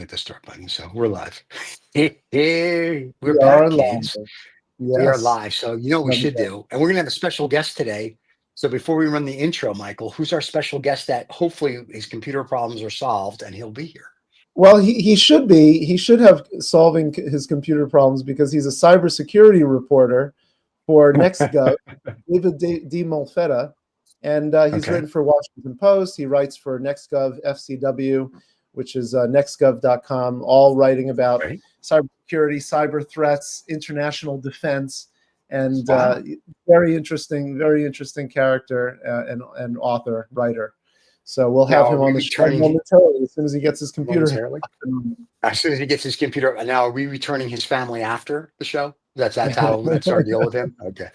hit the start button. So we're live. We're We back, are kids. live. We are Yes. live. So you know what we should do, and we're gonna have a special guest today. So before we run the intro, Michael, who's our special guest that hopefully his computer problems are solved and he'll be here? Well, he should be. He should have solving his computer problems because he's a cybersecurity reporter for NextGov, David DiMolfetta, and he's Okay. written for Washington Post. He writes for NextGov FCW, which is nextgov.com, all writing about Right. cybersecurity, cyber threats, international defense, and Wow. very interesting character and author, writer. So we'll have Now, him are we on the show returning momentarily as soon as he gets his computer. momentarily? As soon as he gets his computer. Now, are we returning his family after the show? That's our deal with him. Okay.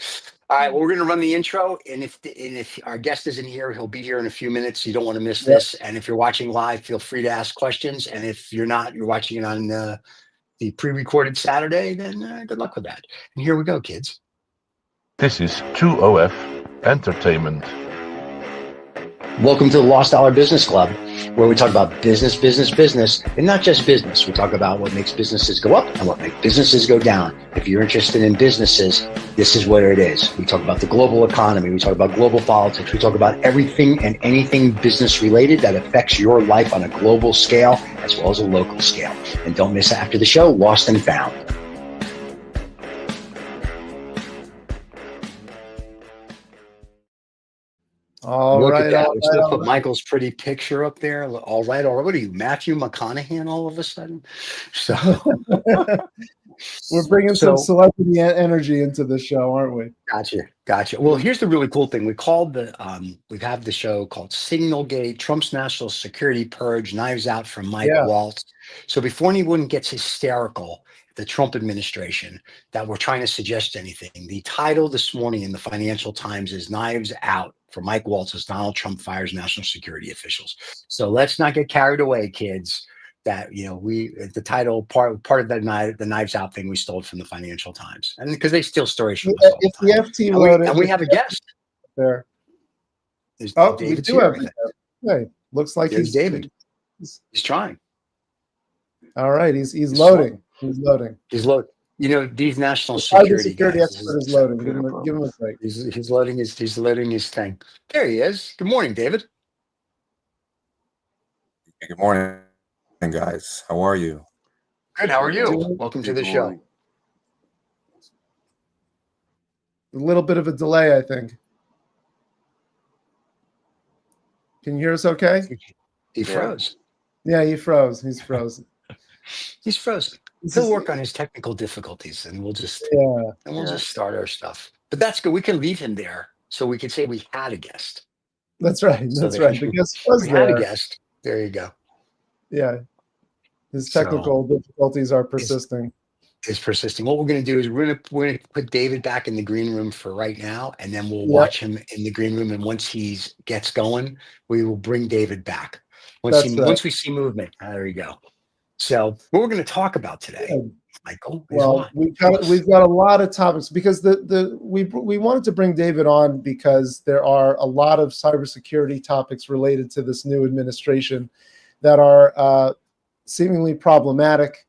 All right. Well, we're going to run the intro, and if our guest isn't here, he'll be here in a few minutes. You don't want to miss Yep. this. And if you're watching live, feel free to ask questions. And if you're not, you're watching it on the pre-recorded Saturday, then good luck with that. And here we go, kids. This is True OF Entertainment. Welcome to the Lost Dollar Business Club, where we talk about business, and not just business. We talk about what makes businesses go up and what makes businesses go down. If you're interested in businesses, this is where it is. We talk about the global economy. We talk about global politics. We talk about everything and anything business related that affects your life on a global scale as well as a local scale. And don't miss after the show, Lost and Found. All right. We're still put Michael's pretty picture up there. All right. What are you, Matthew McConaughey all of a sudden? So we're bringing some celebrity energy into the show, aren't we? Gotcha. Well, here's the really cool thing. We have the show called SignalGate, Trump's National Security Purge, Knives Out from Mike Waltz. So before anyone gets hysterical, the Trump administration, that we're trying to suggest anything, the title this morning in the Financial Times is Knives Out for Mike Waltz as Donald Trump fires national security officials. So let's not get carried away, kids. That the title part of the Knives Out thing we stole from the Financial Times, and because they steal stories from us all the time. And we have a guest there. We do have a guest. Hey, looks like he's David. He's trying. All right, he's loading. He's loading. These national security guys. Expert is loading. Give him a break. He's loading his thing. There he is. Good morning, David. Good morning, guys. How are you? Good. How are you? Welcome to the show. A little bit of a delay, I think. Can you hear us okay? He froze. Yeah, he froze. He's frozen. He's frozen. He'll work on his technical difficulties, and we'll just start our stuff. But that's good. We can leave him there, so we can say we had a guest. That's right. That's right. The guest was we there. Had a guest. There you go. Yeah, his technical difficulties are persisting. Is persisting. What we're going to do is we're going to put David back in the green room for right now, and then we'll watch him in the green room. And once he gets going, we will bring David back. Once we see movement, there you go. So, what we're going to talk about today, Michael? Well, we've got a lot of topics because we wanted to bring David on because there are a lot of cybersecurity topics related to this new administration that are seemingly problematic,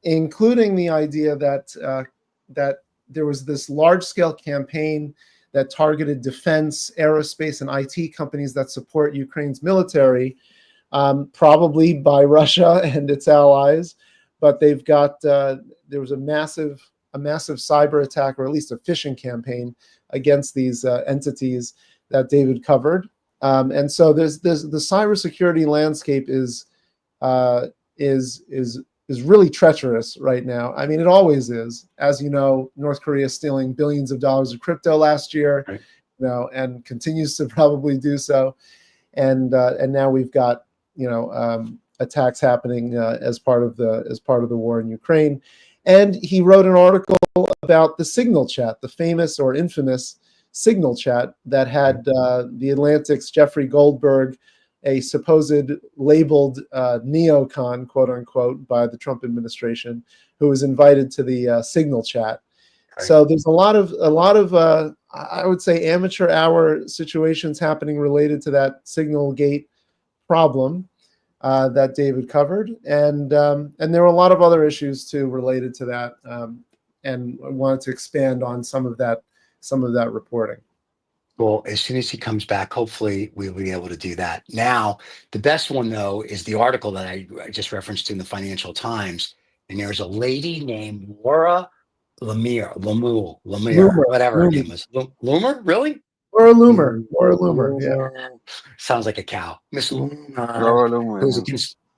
including the idea that there was this large-scale campaign that targeted defense, aerospace, and IT companies that support Ukraine's military. Probably by Russia and its allies, but they've got there was a massive cyber attack, or at least a phishing campaign against these entities that David covered, and so there's the cybersecurity landscape is really treacherous right now. I mean, it always is. As you know, North Korea stealing billions of dollars of crypto last year, right. And continues to probably do so, and now we've got attacks happening as part of the war in Ukraine. And he wrote an article about the Signal chat, the famous or infamous Signal chat that had the Atlantic's Jeffrey Goldberg, a supposed labeled neocon, quote unquote, by the Trump administration, who was invited to the Signal chat. Okay. So there's a lot of I would say amateur hour situations happening related to that SignalGate problem. that David covered, and there were a lot of other issues too related to that, and I wanted to expand on some of that reporting. Well, as soon as he comes back, hopefully we'll be able to do that. Now, the best one though is the article that I just referenced in the Financial Times, and there's a lady named Laura Lemire, whatever her name was. Loomer, really? Laura Loomer, yeah. Sounds like a cow. Miss Loomer, Laura Loomer, who's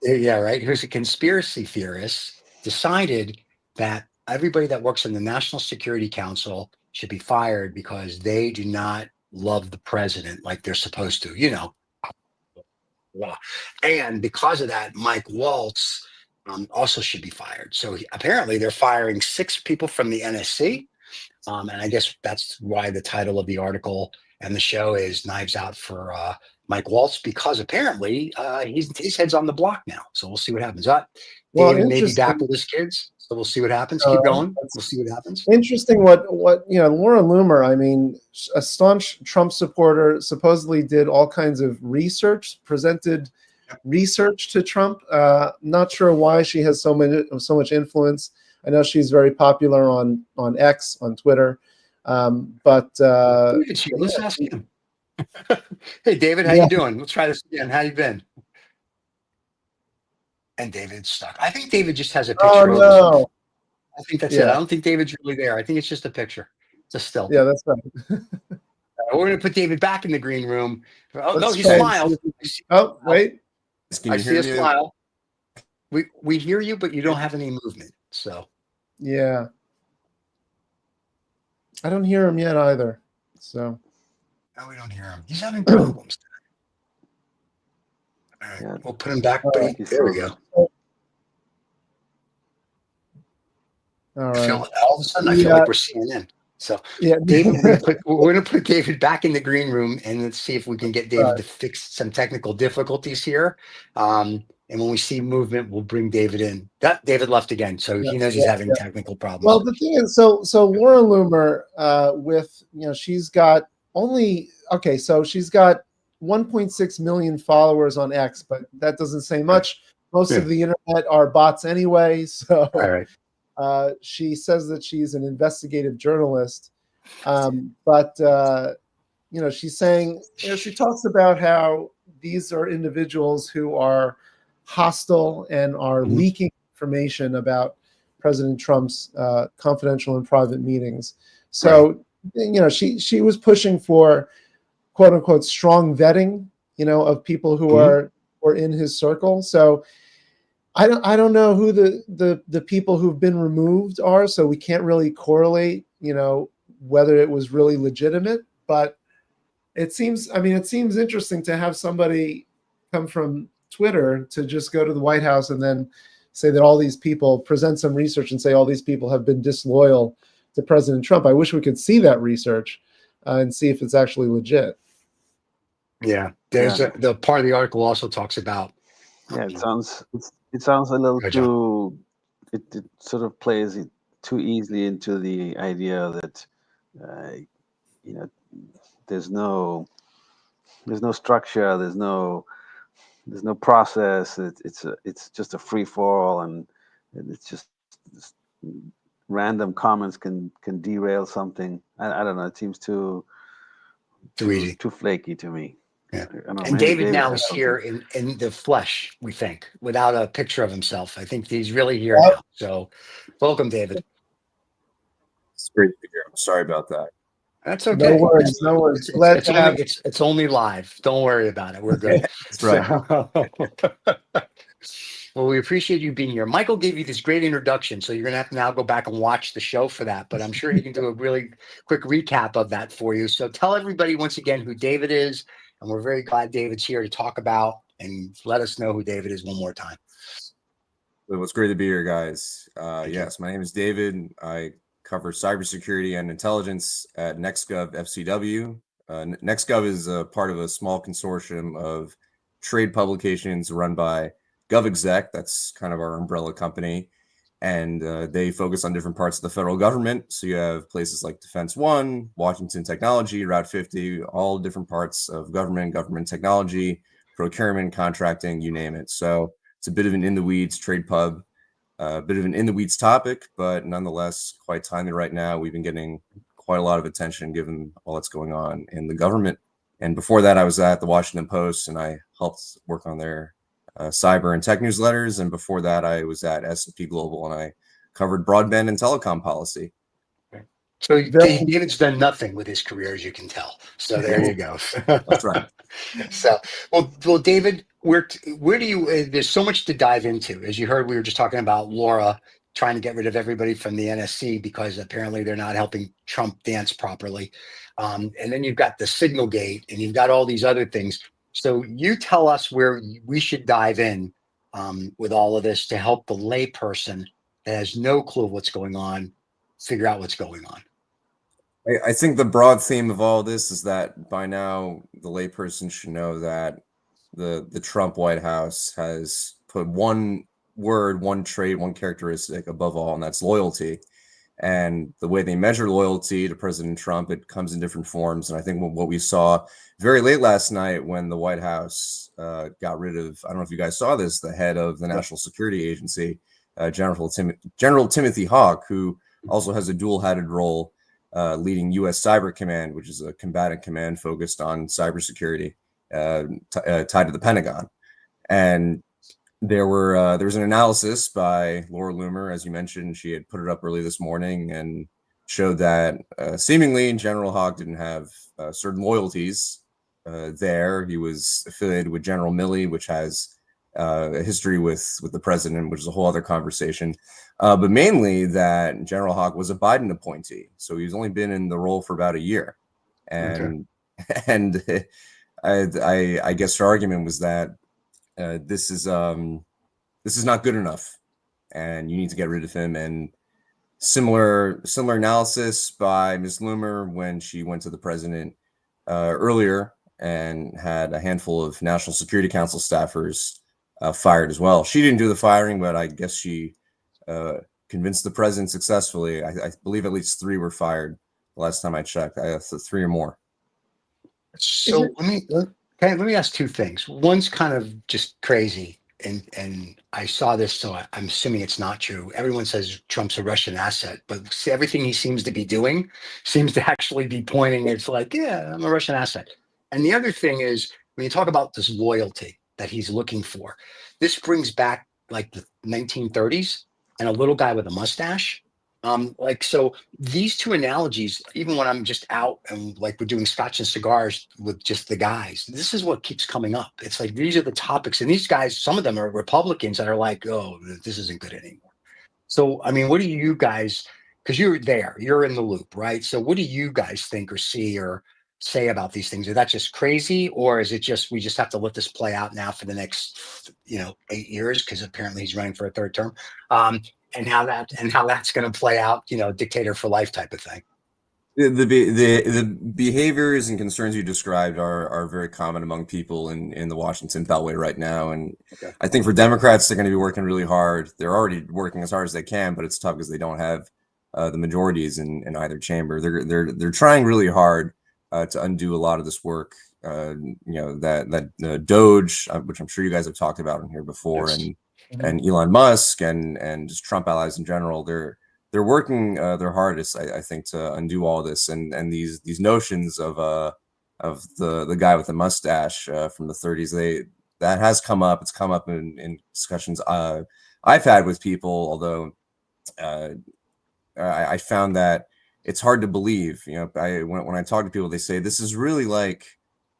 who's a conspiracy theorist, decided that everybody that works in the National Security Council should be fired because they do not love the president like they're supposed to, and because of that, Mike Waltz also should be fired. So apparently they're firing 6 people from the NSC, and I guess that's why the title of the article and the show is Knives Out for Mike Waltz, because apparently his head's on the block now. So we'll see what happens. David may be back with his kids, so we'll see what happens. Keep going. We'll see what happens. Interesting. What Laura Loomer, I mean, a staunch Trump supporter, supposedly did all kinds of research, presented research to Trump. Not sure why she has so much influence. I know she's very popular on X, on Twitter, but let's ask him. Hey, David, how you doing? Let's try this again. How you been? And David's stuck. I think David just has a picture. Oh no! I think that's it. I don't think David's really there. I think it's just a picture. It's a still. Yeah, that's right. We're going to put David back in the green room. Oh, no, he smiled. Oh, wait. I see a smile. We hear you, but you don't have any movement. So. Yeah. I don't hear him yet either. So. No, we don't hear him. He's having problems today. All right, we'll put him back. There we go. All right. All of a sudden, I feel like we're CNN. So, David, we're going to put David back in the green room and let's see if we can get David to fix some technical difficulties here. And when we see movement, we'll bring David in. David left again, so he knows he's having technical problems. Well, the thing is, so Laura Loomer, she's got she's got 1.6 million followers on X, but that doesn't say much. Most of the internet are bots anyway. So she says that she's an investigative journalist. But she's saying, she talks about how these are individuals who are hostile and are leaking information about President Trump's confidential and private meetings. So, she was pushing for quote unquote strong vetting, of people who were in his circle. So I don't know who the people who've been removed are. So we can't really correlate, whether it was really legitimate, but it seems interesting to have somebody come from Twitter to just go to the White House and then say that all these people, present some research and say all these people have been disloyal to President Trump. I wish we could see that research and see if it's actually legit. Yeah, there's the part of the article also talks about. Yeah, it sounds a little too. It sort of plays it too easily into the idea that there's no structure, there's no process. It's just a free fall, and it's just random comments can derail something. I don't know. It seems too flaky to me. Yeah. And David now is here in the flesh, we think, without a picture of himself. I think he's really here now. So welcome, David. It's great to be here. I'm sorry about that. That's okay. No worries. It's only live. Don't worry about it. We're good. That's right. Well, we appreciate you being here. Michael gave you this great introduction, so you're going to have to now go back and watch the show for that. But I'm sure he can do a really quick recap of that for you. So tell everybody once again who David is, and we're very glad David's here to talk about and let us know who David is one more time. Well, it's great to be here, guys. Yes, my name is David. I cover cybersecurity and intelligence at NextGov FCW. NextGov is a part of a small consortium of trade publications run by GovExec. That's kind of our umbrella company. And they focus on different parts of the federal government. So you have places like Defense One, Washington Technology, Route 50, all different parts of government technology, procurement, contracting, you name it. So it's a bit of an in the weeds trade pub, a bit of an in the weeds topic, but nonetheless quite timely right now. We've been getting quite a lot of attention given all that's going on in the government. And before that, I was at the Washington Post, and I helped work on their cyber and tech newsletters. And before that, I was at S&P Global, and I covered broadband and telecom policy. So David's done nothing with his career, as you can tell. So there you go. That's right. So, well, David, where do you? There's so much to dive into. As you heard, we were just talking about Laura trying to get rid of everybody from the NSC because apparently they're not helping Trump dance properly. And then you've got the SignalGate, and you've got all these other things. So you tell us where we should dive in with all of this to help the layperson that has no clue what's going on figure out what's going on. I think the broad theme of all this is that by now the layperson should know that the Trump White House has put one word, one trait, one characteristic above all, and that's loyalty. And the way they measure loyalty to President Trump, it comes in different forms. And I think what we saw very late last night when the White House got rid of, I don't know if you guys saw this, the head of the National Security Agency, General Timothy Hawk, who also has a dual-hatted role leading U.S. Cyber Command, which is a combatant command focused on cybersecurity tied to the Pentagon. And there was an analysis by Laura Loomer, as you mentioned. She had put it up early this morning and showed that seemingly General Hawk didn't have certain loyalties there. He was affiliated with General Milley, which has a history with the president, which is a whole other conversation. But mainly that General Hawk was a Biden appointee, so he's only been in the role for about a year, and I guess her argument was that this is not good enough, and you need to get rid of him. And similar analysis by Ms. Loomer when she went to the president earlier and had a handful of National Security Council staffers fired as well. She didn't do the firing, but I guess she convinced the president successfully. I believe at least 3 were fired the last time I checked. I have 3 or more. So let me ask 2 things. One's kind of just crazy, and I saw this, so I'm assuming it's not true. Everyone says Trump's a Russian asset, but everything he seems to be doing seems to actually be pointing. It's like, yeah, I'm a Russian asset. And the other thing is, when you talk about this loyalty that he's looking for, this brings back like the 1930s and a little guy with a mustache. So these 2 analogies, even when I'm just out and like we're doing scotch and cigars with just the guys, this is what keeps coming up. It's like, these are the topics, and these guys, some of them are Republicans that are like, oh, this isn't good anymore. So, I mean, what do you guys, because you're there, you're in the loop, right? So what do you guys think or see or say about these things? Is that just crazy, or is it just, we just have to let this play out now for the next, 8 years? Because apparently he's running for a 3rd term. And how that's going to play out, dictator for life type of thing. The behaviors and concerns you described are very common among people in the Washington Beltway right now. And I think for Democrats, they're going to be working really hard. They're already working as hard as they can, but it's tough because they don't have the majorities in either chamber. They're trying really hard to undo a lot of this work. That Doge, which I'm sure you guys have talked about in here before, yes. And Elon Musk and just Trump allies in general, they're working their hardest, I think, to undo all this. And these notions of the guy with the mustache from the 30s, that has come up. It's come up in discussions I've had with people, although I found that it's hard to believe. When I talk to people, they say this is really like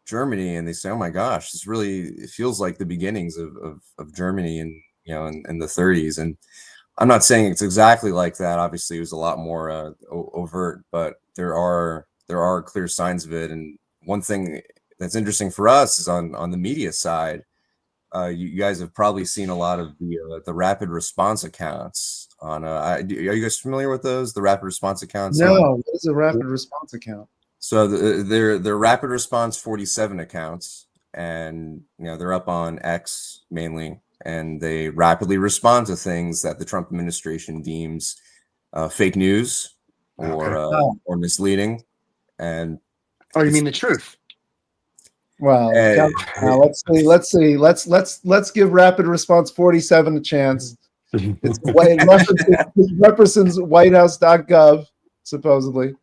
Germany, and they say, oh my gosh, it feels like the beginnings of Germany in the 30s. And I'm not saying it's exactly like that. Obviously, it was a lot more overt, but there are clear signs of it. And one thing that's interesting for us is on the media side. You guys have probably seen a lot of the rapid response accounts on. Are you guys familiar with those? The rapid response accounts? No, what is a rapid response account? So they're rapid response 47 accounts, and they're up on X mainly. And they rapidly respond to things that the Trump administration deems fake news or misleading. And you mean the truth? Well, And- now let's see. Let's give Rapid Response 47 a chance. It's it represents whitehouse.gov, supposedly.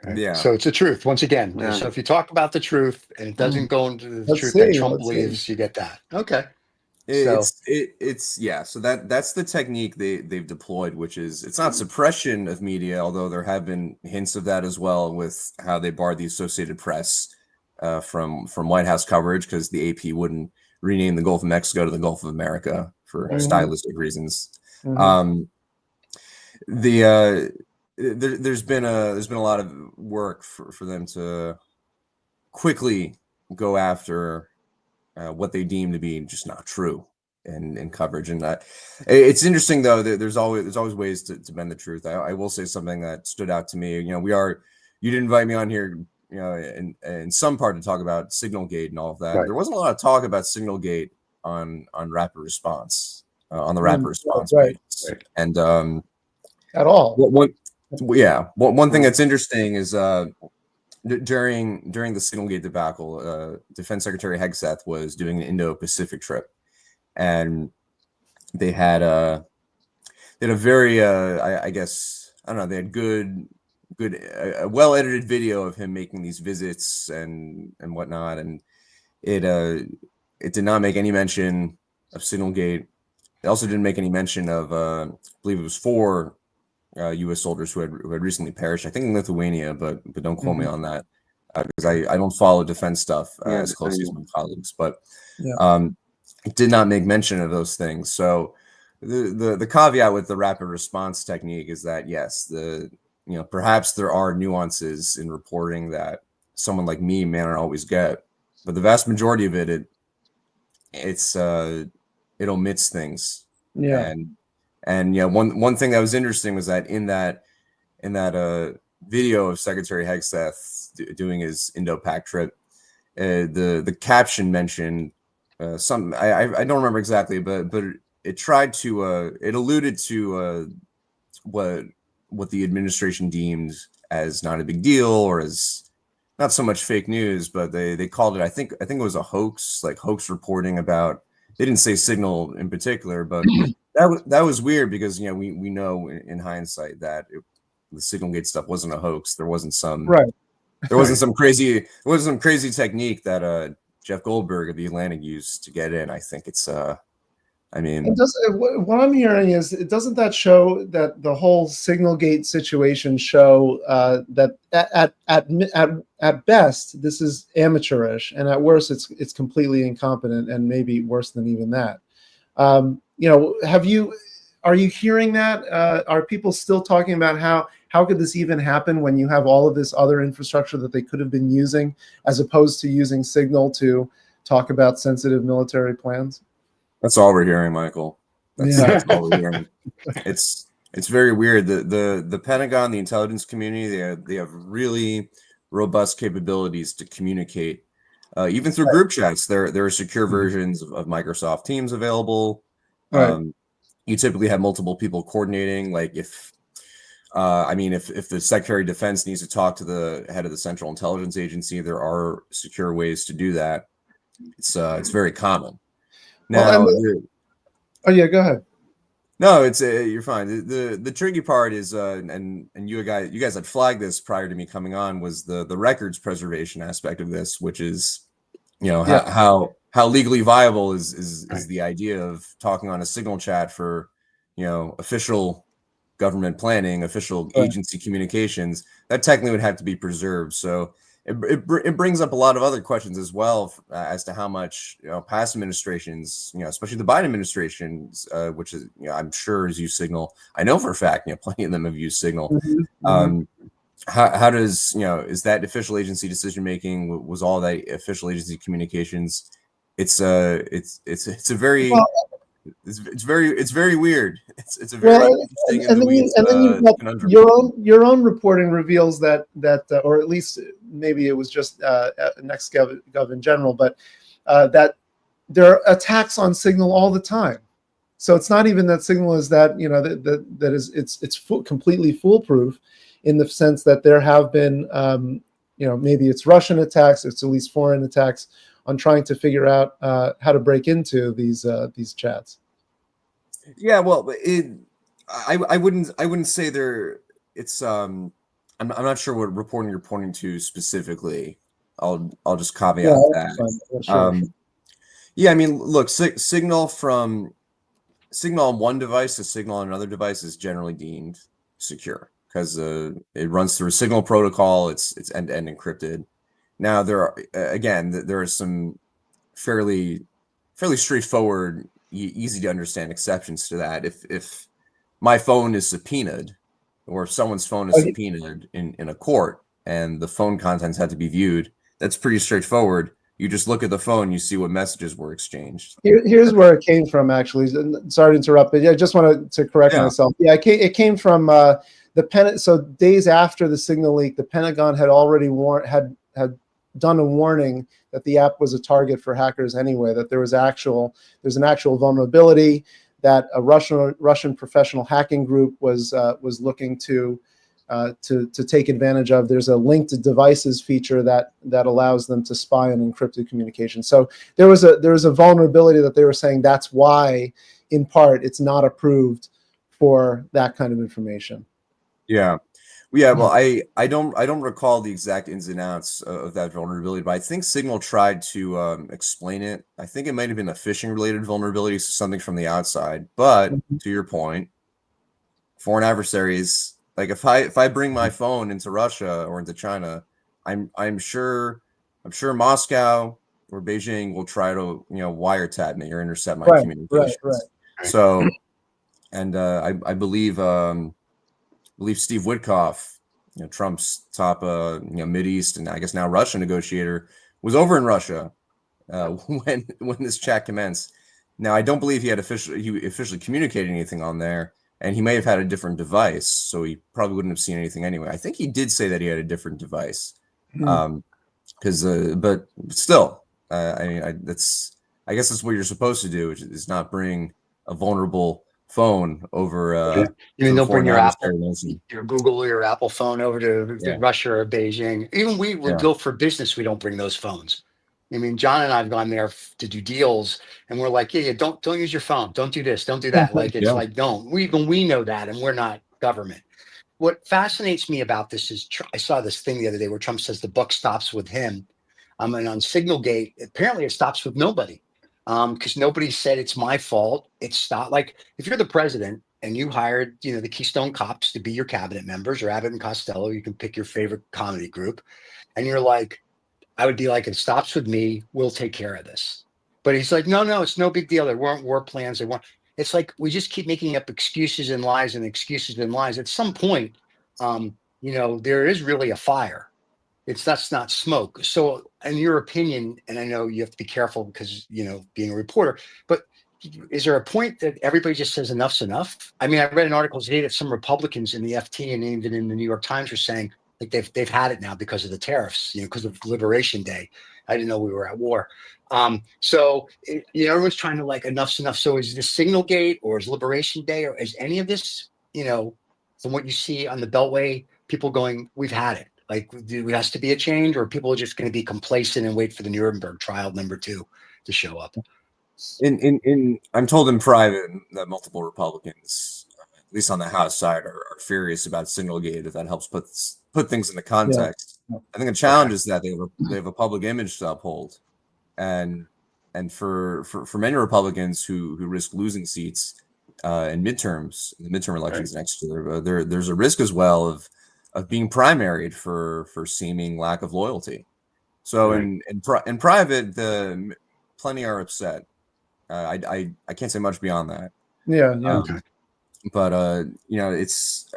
Right? Yeah. So it's the truth once again. Yeah. So if you talk about the truth and it doesn't go into the Let's truth see, that Trump let's see. believes, you get that. Okay. So It's yeah. So that's the technique they've deployed, which is it's not suppression of media, although there have been hints of that as well with how they barred the Associated Press from White House coverage because the AP wouldn't rename the Gulf of Mexico to the Gulf of America for stylistic reasons. There's been a lot of work for them to quickly go after what they deem to be just not true in coverage. And it's interesting though that there's always ways to bend the truth. I will say something that stood out to me. You did invite me on here, in some part to talk about SignalGate and all of that. Right. There wasn't a lot of talk about SignalGate on Rapid Response, on the Rapid Response right. page. And At all. One thing that's interesting is during the SignalGate debacle, Defense Secretary Hegseth was doing an Indo-Pacific trip, and they had a very I guess I don't know, they had good a well-edited video of him making these visits and whatnot, and it did not make any mention of SignalGate. It also didn't make any mention of I believe it was 4 U.S. soldiers who had recently perished, I think in Lithuania, but don't quote me on that because I don't follow defense stuff as closely as my colleagues. But it did not make mention of those things. So the caveat with the rapid response technique is that yes, perhaps there are nuances in reporting that someone like me may not always get, but the vast majority of it omits things. Yeah. And one thing that was interesting was that in that video of Secretary Hegseth doing his Indo-Pac trip, the caption mentioned some I don't remember exactly, but it tried to it alluded to what the administration deemed as not a big deal or as not so much fake news, but they called it I think it was a hoax, like hoax reporting about. They didn't say Signal in particular, but that was weird because we know in hindsight that the SignalGate stuff wasn't a hoax. There wasn't some some crazy technique that Jeff Goldberg of the Atlantic used to get in. I think it's what I'm hearing is doesn't that show that the whole SignalGate situation show that at best this is amateurish and at worst it's completely incompetent and maybe worse than even that. Are you hearing that? Are people still talking about how could this even happen when you have all of this other infrastructure that they could have been using as opposed to using Signal to talk about sensitive military plans? That's all we're hearing, Michael. That's all we're hearing. It's very weird. The Pentagon, the intelligence community, they have really robust capabilities to communicate, even through group chats. There are secure versions of Microsoft Teams available. Right. You typically have multiple people coordinating. Like if the Secretary of Defense needs to talk to the head of the Central Intelligence Agency, there are secure ways to do that. It's very common. Now, go ahead. No, it's you're fine. The tricky part is, and you guys had flagged this prior to me coming on, was the records preservation aspect of this, which is, how legally viable is the idea of talking on a Signal chat for, official government planning, official agency communications. That technically would have to be preserved. So it brings up a lot of other questions as well as to how much past administrations, especially the Biden administration, which is I'm sure has used Signal. I know for a fact plenty of them have used Signal. How does is that official agency decision making? Was all that official agency communications? It's very weird. It's a very interesting and then you've got conundrum. your own reporting reveals that or at least maybe it was just NextGov in general, but that there are attacks on Signal all the time. So it's not even that Signal is that it's completely foolproof in the sense that there have been maybe it's Russian attacks, it's at least foreign attacks on trying to figure out how to break into these chats. Yeah, well, I wouldn't say there. It's I'm not sure what reporting you're pointing to specifically. I'll just caveat that. Sure. Yeah, I mean, look, signal on one device to signal on another device is generally deemed secure because it runs through a signal protocol. It's end-to-end encrypted. Now there are some fairly straightforward, easy to understand exceptions to that. If my phone is subpoenaed, or if someone's phone is subpoenaed in a court, and the phone contents had to be viewed, that's pretty straightforward. You just look at the phone, you see what messages were exchanged. Here's where it came from, actually. Sorry to interrupt, but I just wanted to correct myself. Yeah, it came from so days after the signal leak, the Pentagon had already had done a warning that the app was a target for hackers anyway, that there's an actual vulnerability, that a Russian professional hacking group was looking to take advantage of. There's a linked devices feature that allows them to spy on encrypted communication. So there was a vulnerability that they were saying that's why, in part, it's not approved for that kind of information. Yeah. Well, I don't recall the exact ins and outs of that vulnerability, but I think Signal tried to explain it. I think it might have been a phishing related vulnerability, something from the outside. But to your point, foreign adversaries, like if I bring my phone into Russia or into China, I'm sure Moscow or Beijing will try to wiretap me or intercept my communications. Right. So, and I believe Steve Witkoff, Trump's top Mideast and I guess now Russia negotiator, was over in Russia when this chat commenced. Now I don't believe he officially communicated anything on there. And he may have had a different device, so he probably wouldn't have seen anything anyway. I think he did say that he had a different device, but still, I guess that's what you're supposed to do, which is not bring a vulnerable phone over. Don't bring your Google or your Apple phone over to Russia or Beijing. Even we would go for business. We don't bring those phones. I mean, John and I have gone there to do deals, and we're like, don't use your phone. Don't do this. Don't do that. Like, it's like, don't. We know that, and we're not government. What fascinates me about this is I saw this thing the other day where Trump says the buck stops with him. And on SignalGate, apparently it stops with nobody because nobody said it's my fault. It's not like if you're the president and you hired, the Keystone Cops to be your cabinet members or Abbott and Costello, you can pick your favorite comedy group, and you're like, I would be like, it stops with me. We'll take care of this. But he's like, no, it's no big deal. There weren't war plans. It's like we just keep making up excuses and lies and excuses and lies. At some point, there is really a fire. That's not smoke. So in your opinion, and I know you have to be careful because, being a reporter, but is there a point that everybody just says enough's enough? I mean, I read an article today that some Republicans in the FT and even in the New York Times are saying, like they've had it now because of the tariffs, because of Liberation Day. I didn't know we were at war. So everyone's trying to like enough's enough. So is this SignalGate or is Liberation Day or is any of this, from what you see on the Beltway, people going, we've had it. Like, there has to be a change, or people are just going to be complacent and wait for the Nuremberg trial number 2 to show up? I'm told in private that multiple Republicans, at least on the House side, are furious about SignalGate, if that helps put things into context. Yeah. I think the challenge is that they have a public image to uphold, and for many Republicans who risk losing seats in the midterm elections next year, there's a risk as well of being primaried for seeming lack of loyalty. So in private, plenty are upset. I can't say much beyond that. But it's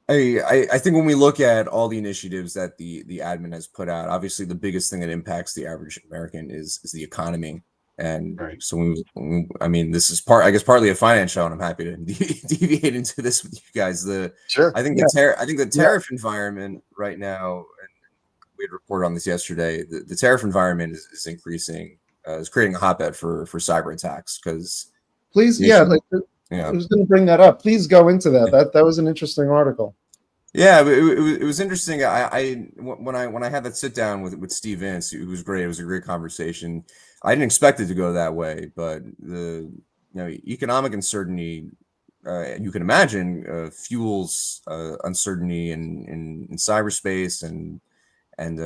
I think when we look at all the initiatives that the admin has put out, obviously the biggest thing that impacts the average American is the economy. And so this is partly a finance show, and I'm happy to deviate into this with you guys. I think the tariff environment right now, and we had reported on this yesterday, the tariff environment is increasing, is creating a hotbed for cyber attacks. Because I was going to bring that up. Please go into that. That was an interesting article. Yeah, it was interesting. When I had that sit down with Steve Vance, it was great. It was a great conversation. I didn't expect it to go that way, but the economic uncertainty, you can imagine, fuels uncertainty in cyberspace and and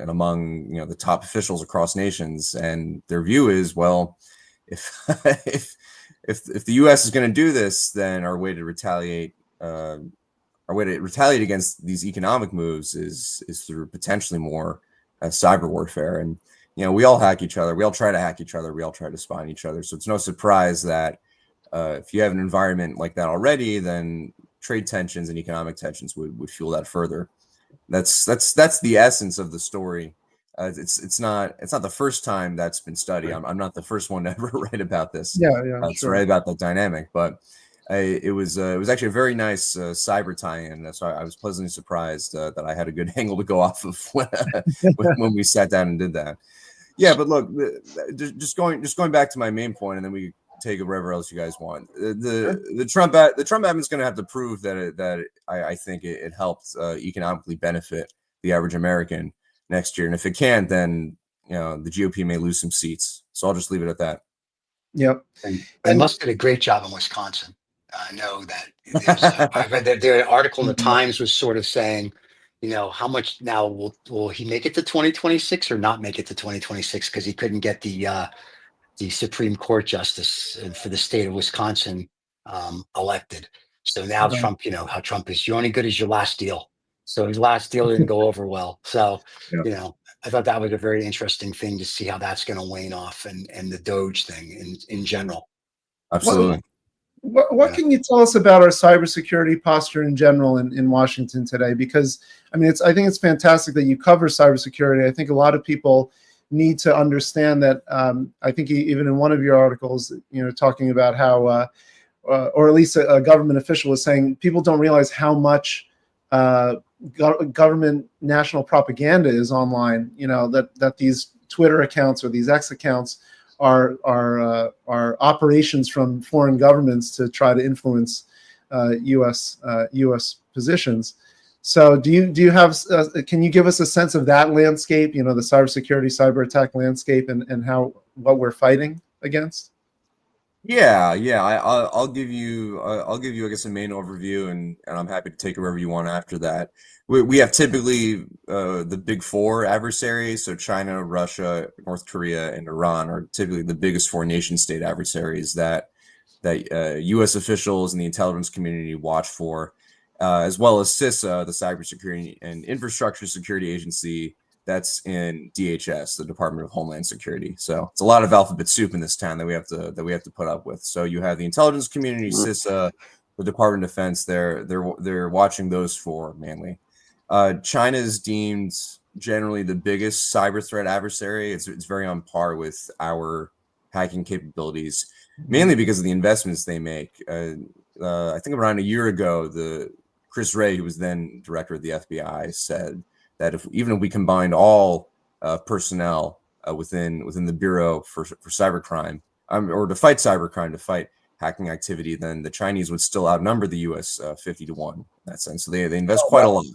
among the top officials across nations. And their view is, well, if if the U.S. is going to do this, then our way to retaliate. Our way to retaliate against these economic moves is through potentially more cyber warfare. And we all hack each other. We all try to hack each other. We all try to spy on each other. So it's no surprise that if you have an environment like that already, then trade tensions and economic tensions would fuel that further. That's the essence of the story. It's not the first time that's been studied. I'm not the first one to ever write about this. Yeah, to write about that dynamic, but. It was actually a very nice cyber tie-in. So I was pleasantly surprised that I had a good angle to go off of when we sat down and did that. Yeah, but look, just going back to my main point, and then we take it wherever else you guys want. The Trump admin is going to have to prove that I think it helps economically benefit the average American next year, and if it can't, then the GOP may lose some seats. So I'll just leave it at that. Yep. And they must did a great job in Wisconsin. I know that I read that their article in the Times was sort of saying, how much now will he make it to 2026 or not make it to 2026 because he couldn't get the Supreme Court justice for the state of Wisconsin elected. So now Trump, how Trump is, you're only good as your last deal. So his last deal didn't go over well. So, I thought that was a very interesting thing to see how that's going to wane off and the Doge thing in general. Absolutely. What can you tell us about our cybersecurity posture in general in Washington today? Because I think it's fantastic that you cover cybersecurity. I think a lot of people need to understand that. I think even in one of your articles, talking about how, or at least a government official was saying, people don't realize how much government national propaganda is online. That these Twitter accounts or these X accounts are operations from foreign governments to try to influence U.S. positions. So do you have? Can you give us a sense of that landscape? The cybersecurity, cyber attack landscape, and what we're fighting against. Yeah. I'll give you I guess a main overview, and I'm happy to take it wherever you want after that. We have typically the big four adversaries, so China, Russia, North Korea, and Iran are typically the biggest four nation state adversaries that U.S. officials and the intelligence community watch for, as well as CISA, the Cybersecurity and Infrastructure Security Agency. That's in DHS, the Department of Homeland Security. So it's a lot of alphabet soup in this town that we have to put up with. So you have the intelligence community, CISA, the Department of Defense. They're watching those four mainly. China is deemed generally the biggest cyber threat adversary. It's very on par with our hacking capabilities, mainly because of the investments they make. I think around a year ago, Chris Wray, who was then director of the FBI, said that even if we combined all personnel within the Bureau for cybercrime, or to fight cybercrime, to fight hacking activity, then the Chinese would still outnumber the U.S. 50-1 in that sense. So they invest quite a lot.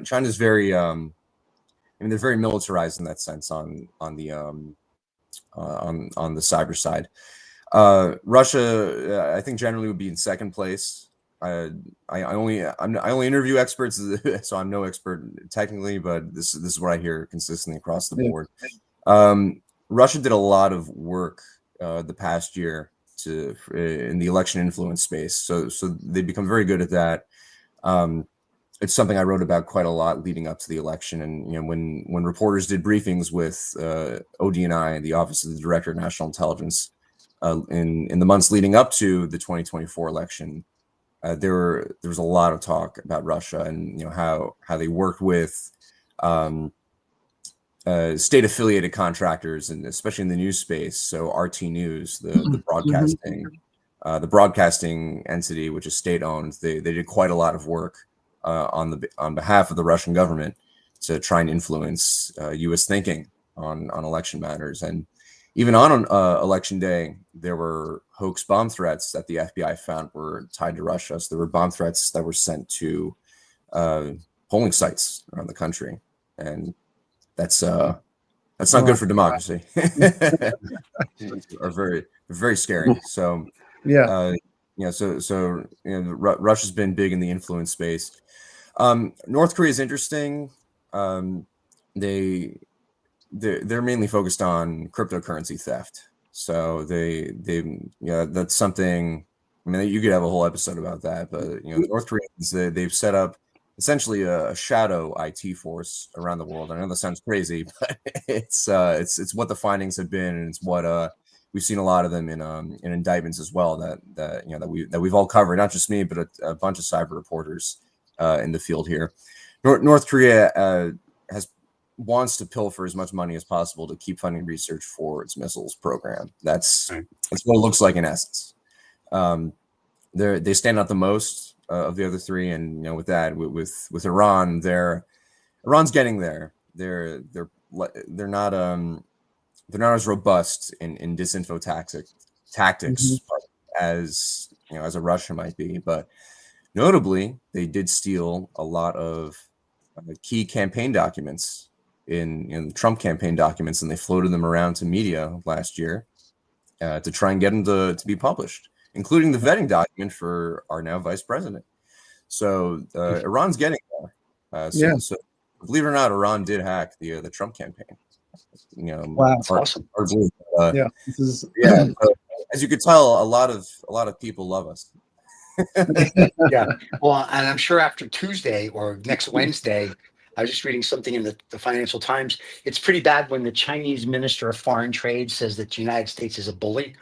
China's very, they're very militarized in that sense on the cyber side. Russia, I think generally would be in second place. I only interview experts, so I'm no expert technically, but this is what I hear consistently across the board. Russia did a lot of work the past year in the election influence space, so they become very good at that. It's something I wrote about quite a lot leading up to the election, and when reporters did briefings with ODNI, the Office of the Director of National Intelligence, in the months leading up to the 2024 election, there was a lot of talk about Russia and how they worked with state affiliated contractors, and especially in the news space. So RT News, the broadcasting entity, which is state owned, they did quite a lot of work on behalf of the Russian government to try and influence U.S. thinking on election matters. And even on election day, there were hoax bomb threats that the FBI found were tied to Russia. So there were bomb threats that were sent to polling sites around the country, and that's not good for democracy. Are very scary. So Russia's been big in the influence space. North Korea is interesting. They're mainly focused on cryptocurrency theft. So that's something. I mean, you could have a whole episode about that. But the North Koreans, they've set up essentially a shadow IT force around the world. I know that sounds crazy, but it's what the findings have been, and it's what we've seen a lot of them in indictments as well. That we've all covered, not just me, but a bunch of cyber reporters in the field here. North Korea wants to pilfer as much money as possible to keep funding research for its missiles program. That's what it looks like in essence. They stand out the most of the other three, and with Iran, Iran's getting there. They're not as robust in disinfo tactics as as a Russia might be, but notably they did steal a lot of key campaign documents in Trump campaign documents, and they floated them around to media last year to try and get them to be published, including the vetting document for our now vice president. So Iran's getting there. So believe it or not, Iran did hack the Trump campaign. Wow, that's awesome. As you could tell, a lot of people love us. Yeah. Well, and I'm sure after Tuesday or next Wednesday, I was just reading something in the Financial Times. It's pretty bad when the Chinese Minister of Foreign Trade says that the United States is a bully.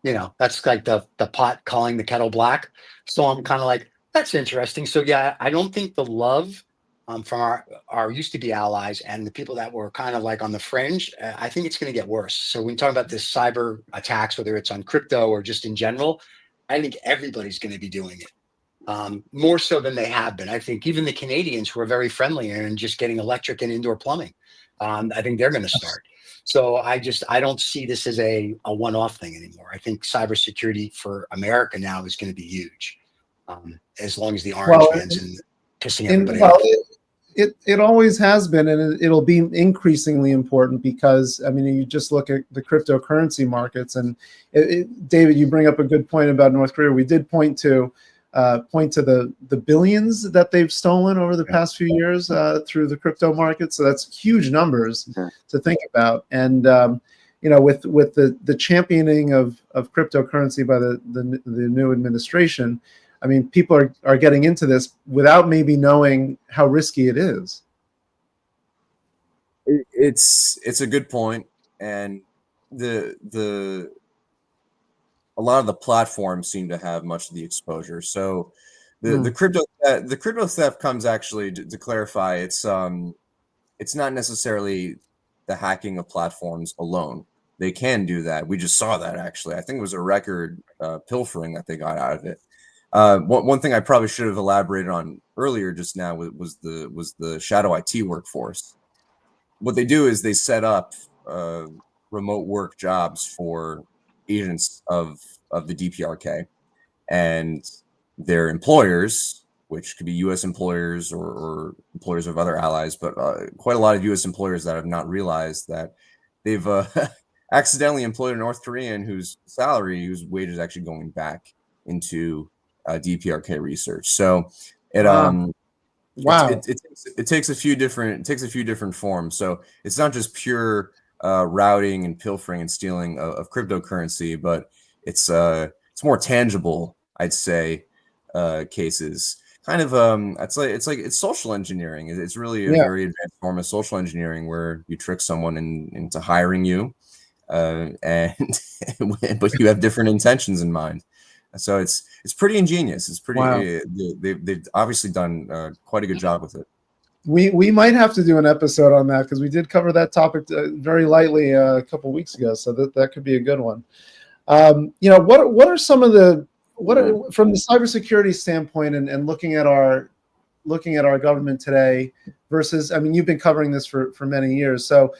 That's like the pot calling the kettle black. So I'm kind of like, that's interesting. So yeah, I don't think the love from our used to be allies and the people that were kind of like on the fringe, I think it's going to get worse. So when you talk about this cyber attacks, whether it's on crypto or just in general, I think everybody's going to be doing it. More so than they have been. I think even the Canadians who are very friendly and just getting electric and indoor plumbing, I think they're going to start. So I don't see this as a one-off thing anymore. I think cybersecurity for America now is going to be huge, as long as the orange man's in pissing everybody off. It always has been, and it'll be increasingly important because, I mean, you just look at the cryptocurrency markets, and David, you bring up a good point about North Korea. We did point to the billions that they've stolen over the past few years through the crypto market. So that's huge numbers to think about. And with the championing of cryptocurrency by the new administration, I mean, people are getting into this without maybe knowing how risky it is. It's a good point, and a lot of the platforms seem to have much of the exposure. So the crypto theft comes actually to clarify. It's not necessarily the hacking of platforms alone. They can do that. We just saw that actually. I think it was a record pilfering that they got out of it. One thing I probably should have elaborated on earlier just now was the shadow IT workforce. What they do is they set up remote work jobs for agents of the DPRK and their employers, which could be U.S. employers or employers of other allies, but quite a lot of U.S. employers that have not realized that they've accidentally employed a North Korean whose wage is actually going back into DPRK research. So it takes a few different forms. So it's not just pure routing and pilfering and stealing of cryptocurrency, but it's more tangible, I'd say, cases. Kind of it's social engineering. It's really a very advanced form of social engineering where you trick someone into hiring you, and but you have different intentions in mind. So it's pretty ingenious. It's pretty. They've obviously done quite a good job with it. We might have to do an episode on that because we did cover that topic very lightly a couple of weeks ago. So that could be a good one. What are some of the from the cybersecurity standpoint and looking at our government today versus, I mean, you've been covering this for many years. So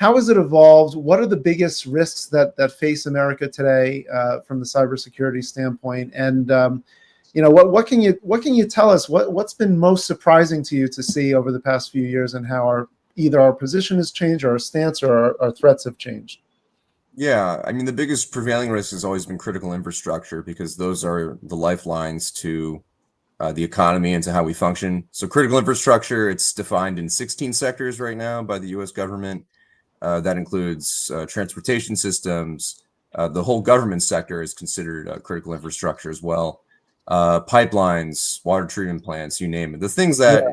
how has it evolved? What are the biggest risks that face America today from the cybersecurity standpoint? And what can you tell us? What's been most surprising to you to see over the past few years, and how either our position has changed, or our stance, or our threats have changed? Yeah, I mean, the biggest prevailing risk has always been critical infrastructure, because those are the lifelines to the economy and to how we function. So critical infrastructure, it's defined in 16 sectors right now by the US government. That includes transportation systems. The whole government sector is considered critical infrastructure as well. Pipelines, water treatment plants, you name it. The things that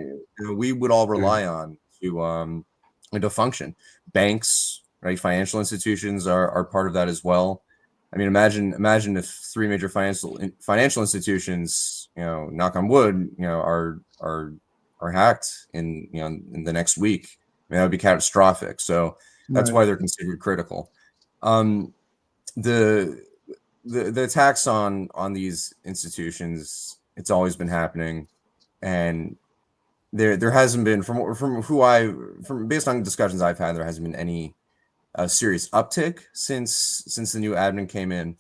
we would all rely on to function. Banks, right? Financial institutions are part of that as well. I mean, imagine if three major financial institutions, knock on wood, are hacked in the next week. I mean, that would be catastrophic. So that's why they're considered critical. The attacks on these institutions, it's always been happening, and there hasn't been, based on discussions I've had, there hasn't been any serious uptick since the new admin came in,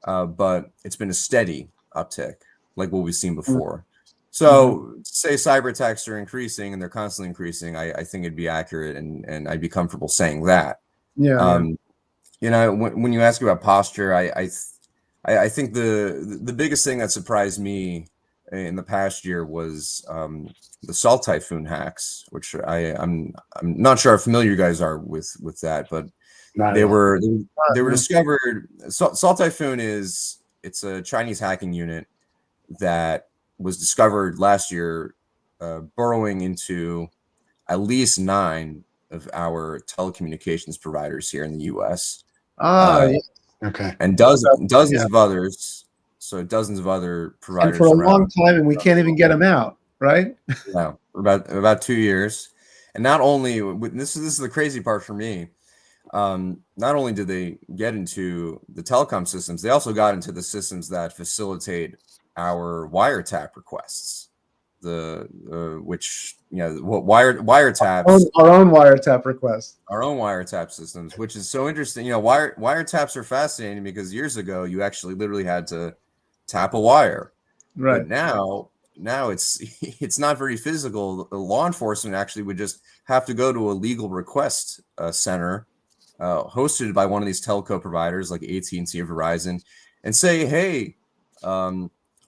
but it's been a steady uptick, like what we've seen before. So say cyber attacks are increasing, and they're constantly increasing, I think it'd be accurate, and I'd be comfortable saying that. When you ask about posture, I think the biggest thing that surprised me in the past year was the Salt Typhoon hacks, which I'm not sure how familiar you guys are with that, but they were discovered. Salt Typhoon it's a Chinese hacking unit that was discovered last year, burrowing into at least 9 of our telecommunications providers here in the U.S. Okay, and dozens of others. So dozens of other providers, and for a long time, and we can't even get them out, right? Yeah, about 2 years. And not only, this is the crazy part for me, not only did they get into the telecom systems, they also got into the systems that facilitate our wiretap requests. Wiretaps, our own wiretap requests, our own wiretap systems, which is so interesting. Wiretaps are fascinating because years ago you actually literally had to tap a wire, right? But now it's not very physical. Law enforcement actually would just have to go to a legal request center hosted by one of these telco providers like AT&T or Verizon, and say, hey,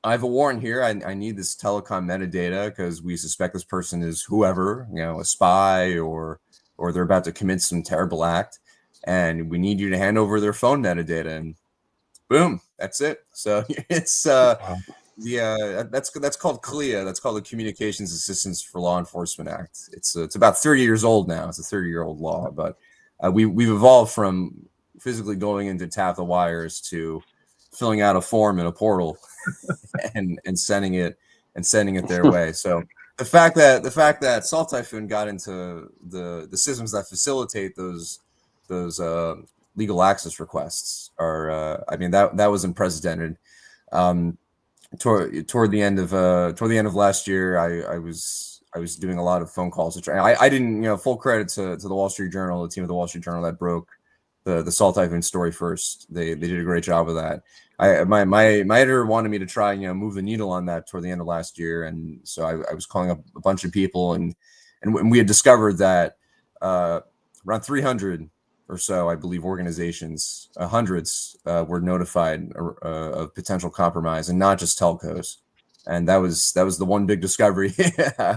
I have a warrant here. I need this telecom metadata because we suspect this person is whoever, a spy, or they're about to commit some terrible act, and we need you to hand over their phone metadata. And boom, that's it. So it's that's called CLIA. That's called the Communications Assistance for Law Enforcement Act. It's about 30 years old now. It's a 30-year-old law, but we've evolved from physically going in to tap the wires to filling out a form in a portal and sending it their way. So the fact that Salt Typhoon got into the systems that facilitate those legal access requests are, that was unprecedented. Toward the end of last year, I was doing a lot of phone calls to try. I didn't, full credit to the Wall Street Journal, the team of the Wall Street Journal that broke the Salt Typhoon story first. They did a great job of that. My editor wanted me to try, move the needle on that toward the end of last year, and so I was calling up a bunch of people, and we had discovered that around 300 or so, I believe, organizations, hundreds, were notified of potential compromise, and not just telcos. And that was the one big discovery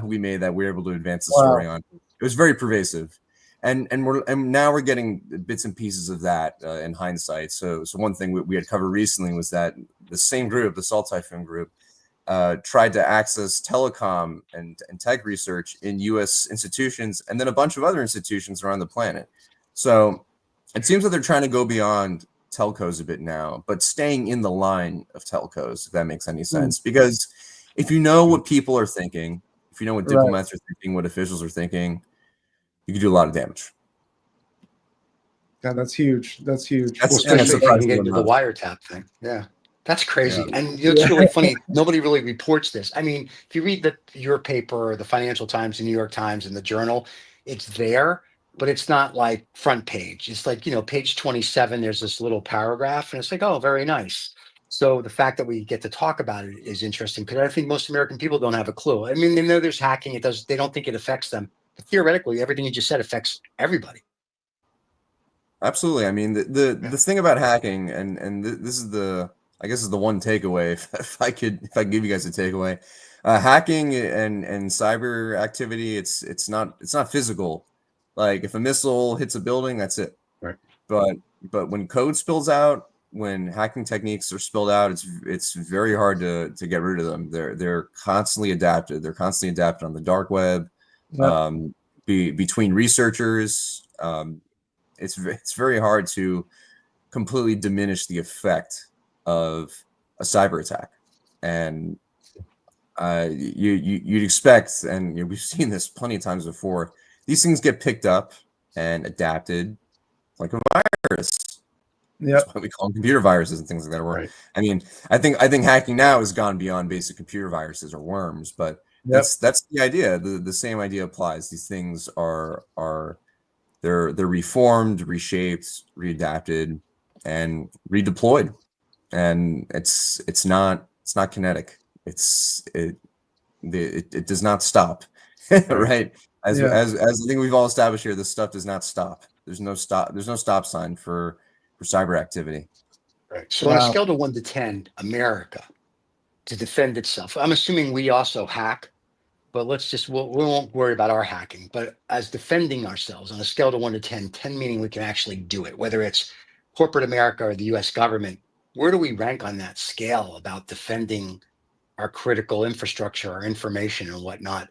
we made that we were able to advance the story on. It was very pervasive, and now we're getting bits and pieces of that in hindsight. So one thing we had covered recently was that the same group, the Salt Typhoon group, tried to access telecom and tech research in U.S. institutions, and then a bunch of other institutions around the planet. So it seems that they're trying to go beyond telcos a bit now, but staying in the line of telcos, if that makes any sense. Because if you know what people are thinking, if you know what diplomats are thinking, what officials are thinking, you can do a lot of damage. Yeah, that's huge. That's huge. Especially if you can get into the wiretap thing. Yeah. That's crazy. Yeah. And it's really funny. Nobody really reports this. I mean, if you read your paper, or the Financial Times, the New York Times, and the Journal, it's there, but it's not like front page. It's like, page 27, there's this little paragraph and it's like, oh, very nice. So the fact that we get to talk about it is interesting because I think most American people don't have a clue. I mean, they know there's hacking. They don't think it affects them. But theoretically, everything you just said affects everybody. Absolutely. I mean, the thing about hacking, and this is I guess is the one takeaway. If I could give you guys a takeaway, hacking and cyber activity, it's not physical. Like if a missile hits a building, that's it. Right. But when code spills out, when hacking techniques are spilled out, it's very hard to get rid of them. They're constantly adapted. They're constantly adapted on the dark web, between researchers. It's very hard to completely diminish the effect of a cyber attack, and you'd expect, and we've seen this plenty of times before. These things get picked up and adapted like a virus. That's why we call them computer viruses and things like that. Right. I mean, I think hacking now has gone beyond basic computer viruses or worms, but that's the idea. The same idea applies. These things are they're reformed, reshaped, readapted, and redeployed, and it's not kinetic. It does not stop, right? As I think we've all established here, this stuff does not stop. There's no stop sign for cyber activity. Right. So on a scale to 1 to 10, America to defend itself. I'm assuming we also hack, but we won't worry about our hacking. But as defending ourselves on a scale to 1 to 10, 10 meaning we can actually do it, whether it's corporate America or the U.S. government, where do we rank on that scale about defending our critical infrastructure, our information and whatnot,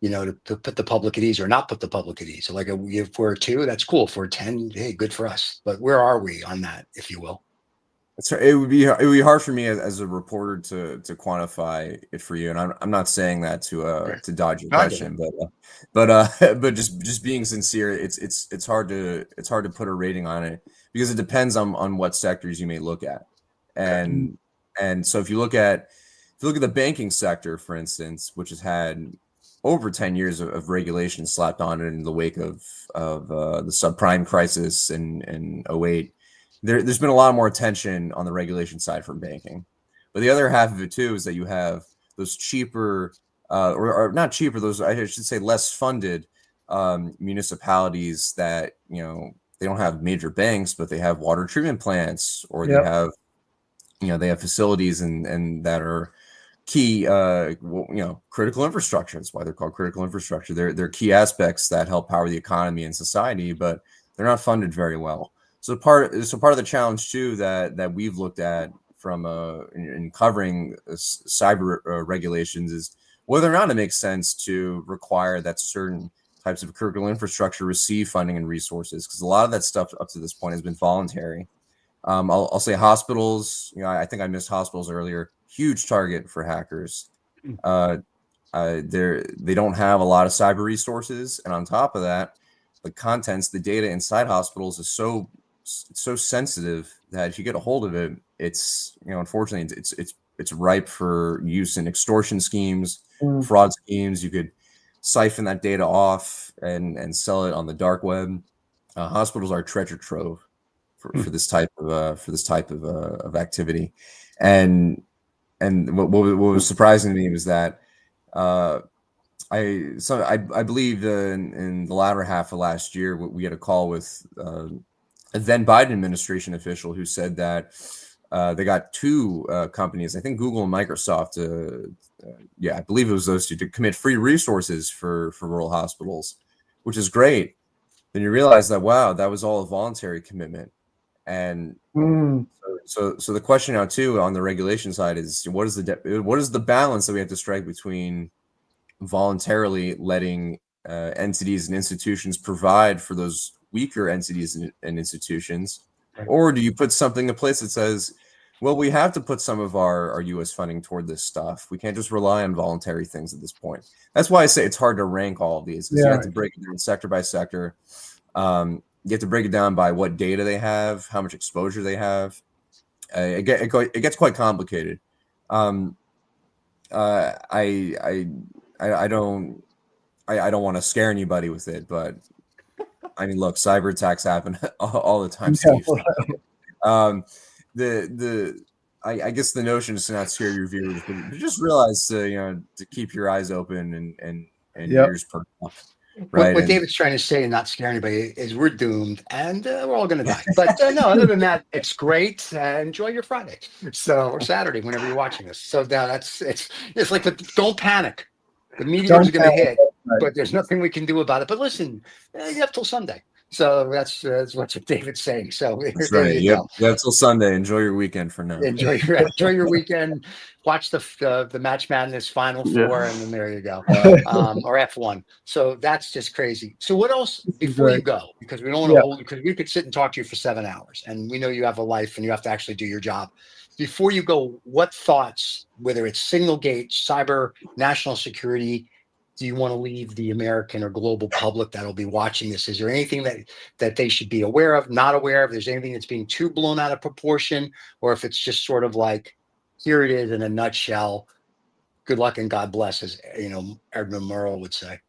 to put the public at ease or not put the public at ease? So like if we're a 2, that's cool. If we're 10, hey, good for us. But where are we on that, if you will? It would be hard for me as a reporter to quantify it for you, and I'm not saying that to dodge your question, but just being sincere, it's hard to put a rating on it because it depends on what sectors you may look at, and so if you look at the banking sector, for instance, which has had over 10 years of regulation slapped on it in the wake of the subprime crisis in 08. There's been a lot more attention on the regulation side from banking, but the other half of it too is that you have those cheaper, or not cheaper, those I should say less funded municipalities that they don't have major banks, but they have water treatment plants, or they have they have facilities and that are key, critical infrastructure. That's why they're called critical infrastructure. They're key aspects that help power the economy and society, but they're not funded very well. So part of the challenge too that we've looked at from in covering cyber regulations is whether or not it makes sense to require that certain types of critical infrastructure receive funding and resources, because a lot of that stuff up to this point has been voluntary. I'll say hospitals. I think I missed hospitals earlier. Huge target for hackers. They don't have a lot of cyber resources, and on top of that, the data inside hospitals is so sensitive that if you get a hold of it, it's unfortunately it's ripe for use in extortion schemes, fraud schemes. You could siphon that data off and sell it on the dark web. Hospitals are treasure trove for this type of activity, and what was surprising to me was that I believe in the latter half of last year we had a call with a then Biden administration official who said that they got 2 companies, I think Google and Microsoft, I believe it was those 2, to commit free resources for rural hospitals, which is great. Then you realize that, wow, that was all a voluntary commitment. And so the question now too on the regulation side is what is the balance that we have to strike between voluntarily letting entities and institutions provide for those weaker entities and institutions, or do you put something in place that says, well, we have to put some of our U.S. funding toward this stuff. We can't just rely on voluntary things at this point. That's why I say it's hard to rank all of these, because you have to break it down sector by sector. You have to break it down by what data they have, how much exposure they have. It gets quite complicated. I don't want to scare anybody with it, but I mean, look, cyber attacks happen all the time, Steve. I guess the notion is to not scare your viewers, but just realize to keep your eyes open and your ears perked up. Right. What David's trying to say, and not scare anybody, is we're doomed and we're all going to die. But no, other than that, it's great. Enjoy your Friday, or Saturday, whenever you're watching this. So now it's like, don't panic. The meteors are going to hit, but there's nothing we can do about it. But listen, you have till Sunday. So that's what David's saying. So that's there right. you go. Yeah, till Sunday. Enjoy your weekend for now. Enjoy your weekend. Watch the Match Madness Final Four, and then there you go. Or F1. So that's just crazy. So what else before you go? Because we don't want to hold, because we could sit and talk to you for 7 hours, and we know you have a life and you have to actually do your job. Before you go, what thoughts, whether it's SignalGate, cyber, national security, do you want to leave the American or global public that'll be watching this? Is there anything that they should be aware of, not aware of? There's anything that's being too blown out of proportion, or if it's just sort of like, here it is in a nutshell. Good luck and God bless, as Edward Murrow would say.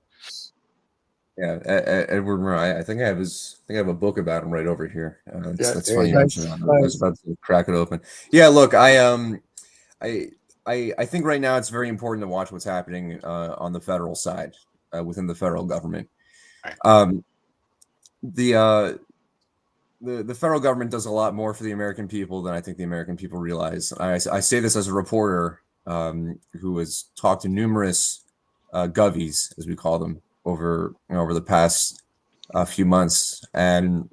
Yeah, Edward Murrow. I think I have a book about him right over here. That's funny. I was about to crack it open. Yeah, look, I think right now it's very important to watch what's happening on the federal side within the federal government. The federal government does a lot more for the American people than I think the American people realize. I say this as a reporter who has talked to numerous govies, as we call them, over the past few months, and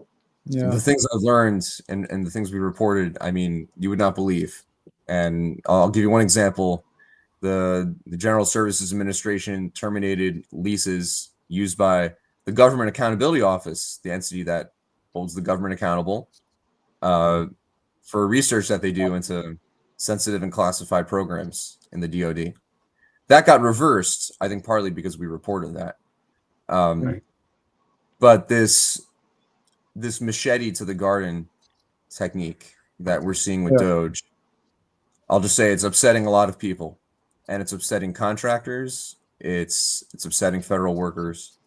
the things I've learned and the things we reported, I mean, you would not believe. And I'll give you one example. The General Services Administration terminated leases used by the Government Accountability Office, the entity that holds the government accountable, for research that they do into sensitive and classified programs in the DoD. That got reversed, I think, partly because we reported that. But this machete to the garden technique that we're seeing with Doge, I'll just say it's upsetting a lot of people, and it's upsetting contractors. It's upsetting federal workers.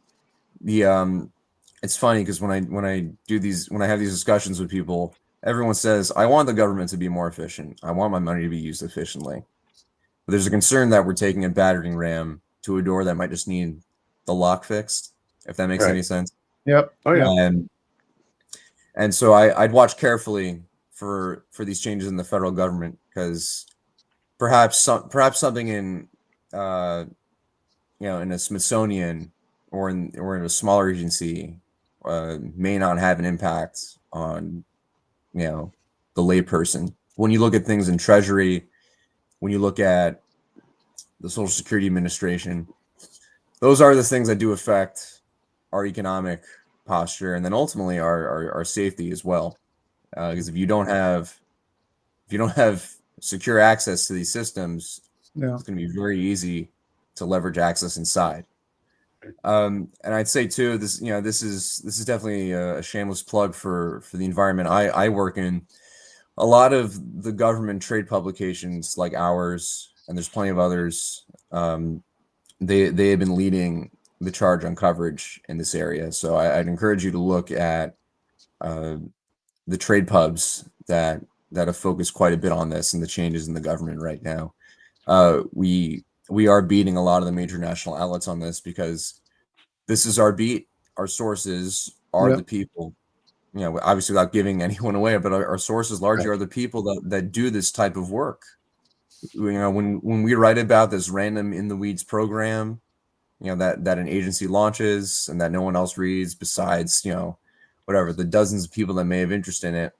It's funny because when I have these discussions with people, everyone says, I want the government to be more efficient. I want my money to be used efficiently. But there's a concern that we're taking a battering ram to a door that might just need the lock fixed, if that makes any sense. Yep. Oh yeah. And so I'd watch carefully for these changes in the federal government, because perhaps something in in a Smithsonian or in a smaller agency may not have an impact on the layperson. When you look at things in Treasury, when you look at the Social Security Administration, those are the things that do affect our economic posture, and then ultimately our safety as well. Because if you don't have secure access to these systems, it's going to be very easy to leverage access inside. And I'd say too, this is definitely a shameless plug for the environment I work in. A lot of the government trade publications like ours, and there's plenty of others, they have been leading the charge on coverage in this area. So I'd encourage you to look at the trade pubs that have focused quite a bit on this and the changes in the government right now. We are beating a lot of the major national outlets on this, because this is our beat. Our sources are the people, obviously without giving anyone away, but our sources largely are the people that do this type of work. When we write about this random in the weeds program, that an agency launches and that no one else reads besides, whatever, the dozens of people that may have interest in it,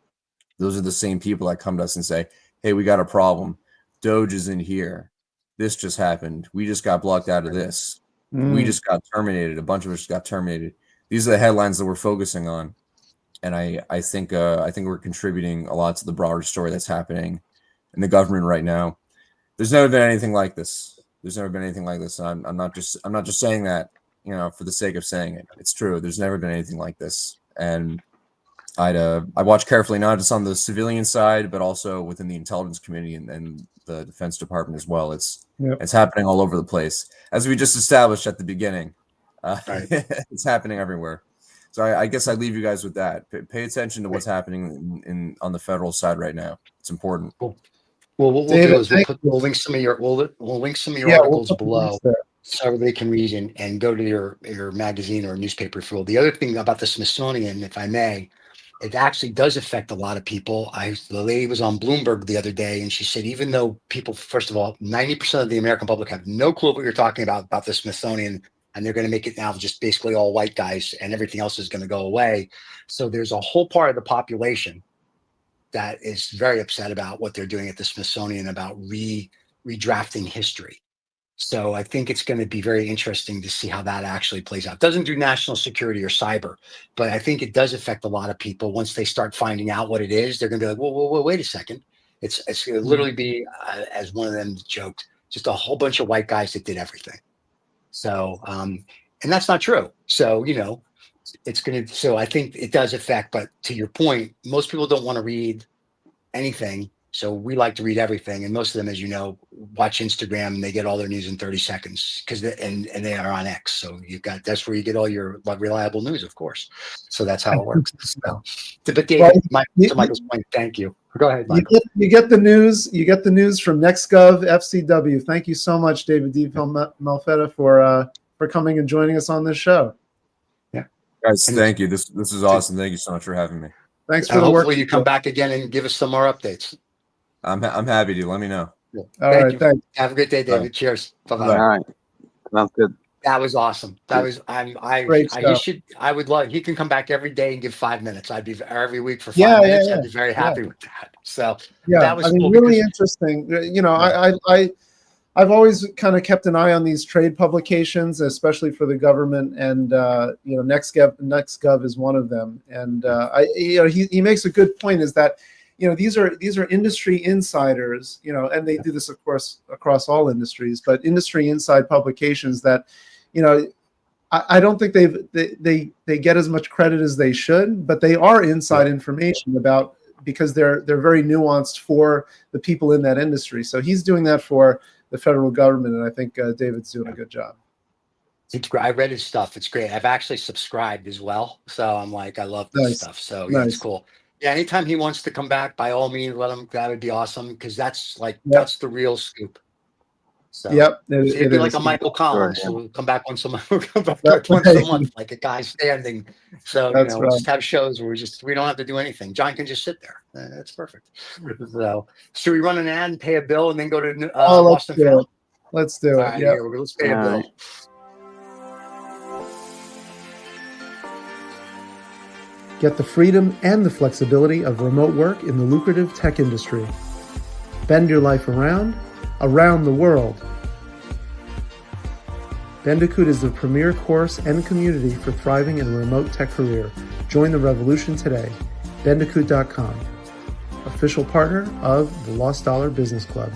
those are the same people that come to us and say, hey, we got a problem. Doge is in here. This just happened. We just got blocked out of this. We just got terminated. A bunch of us got terminated. These are the headlines that we're focusing on. And I think we're contributing a lot to the broader story that's happening in the government right now. There's never been anything like this. I'm not just saying that, for the sake of saying it. It's true. There's never been anything like this. And I watch carefully, not just on the civilian side, but also within the intelligence community and the Defense Department as well. It's happening all over the place, as we just established at the beginning. It's happening everywhere. So I guess I leave you guys with that. Pay attention to what's happening on the federal side right now. It's important. Cool. Well, what we'll David, do is thank you. we'll link some of your we'll link some of your Yeah, we'll articles put the below links there. so everybody can read and go to your magazine or newspaper if you will. The other thing about the Smithsonian, if I may, it actually does affect a lot of people. The lady was on Bloomberg the other day, and she said even though people, first of all, 90% of the American public have no clue what you're talking about the Smithsonian, and they're going to make it now just basically all white guys, and everything else is going to go away. So there's a whole part of the population that is very upset about what they're doing at the Smithsonian about redrafting history. So I think it's going to be very interesting to see how that actually plays out. It doesn't do national security or cyber, but I think it does affect a lot of people. Once they start finding out what it is, they're going to be like, whoa, wait a second. It's going to literally be, as one of them joked, just a whole bunch of white guys that did everything. So, and that's not true. So, it's going to, so I think it does affect, but to your point, most people don't want to read anything. So we like to read everything. And most of them, as you know, watch Instagram and they get all their news in 30 seconds and they are on X. So that's where you get all your reliable news, of course. So that's how it works. So, but David, to Michael's point, thank you. Go ahead, Michael. You get the news. You get the news from NextGov FCW. Thank you so much, David DiMolfetta, for coming and joining us on this show. Guys, thank you. This is awesome. Thank you so much for having me. Thanks for the work. Hopefully you come back again and give us some more updates. I'm happy to. Let me know. Yeah. All right, thanks. Have a good day, David. Bye. Cheers. Bye-bye. All right. Sounds good. That was awesome. That was I would love, he can come back every day and give 5 minutes. I'd be every week for 5 minutes. I'd be very happy with that. So that was cool really interesting. I've always kind of kept an eye on these trade publications, especially for the government, and NextGov is one of them. And he makes a good point, is that these are industry insiders, and they do this, of course, across all industries, but industry inside publications that, I don't think they get as much credit as they should, but they are inside information about, because they're very nuanced for the people in that industry. So he's doing that for the federal government, and I think David's doing a good job. It's great. I read his stuff. It's great. I've actually subscribed as well, so I'm like, I love this stuff. So yeah, it's cool. Yeah, anytime he wants to come back, by all means, let him. That would be awesome, because that's that's the real scoop. So it'd be like a Michael Collins. So we'll come back once a month. We'll come back once a month, like a guy standing. So we'll just have shows where we don't have to do anything. John can just sit there. That's perfect. So should we run an ad and pay a bill and then go to Boston Film? Let's do it. Right, let's pay a bill. Get the freedom and the flexibility of remote work in the lucrative tech industry. Bend your life around the world. Bandicoot is the premier course and community for thriving in a remote tech career. Join the revolution today. Bandicoot.com, official partner of the Lost Dollar Business Club.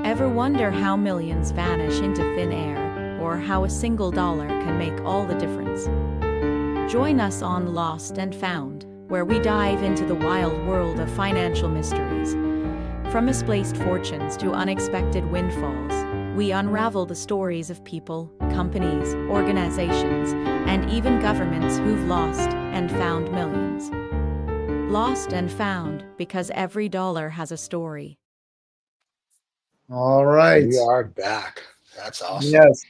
Ever wonder how millions vanish into thin air, or how a single dollar can make all the difference? Join us on Lost and Found, where we dive into the wild world of financial mysteries. From misplaced fortunes to unexpected windfalls, we unravel the stories of people, companies, organizations, and even governments who've lost and found millions. Lost and Found, because every dollar has a story. All right. We are back. That's awesome. Yes.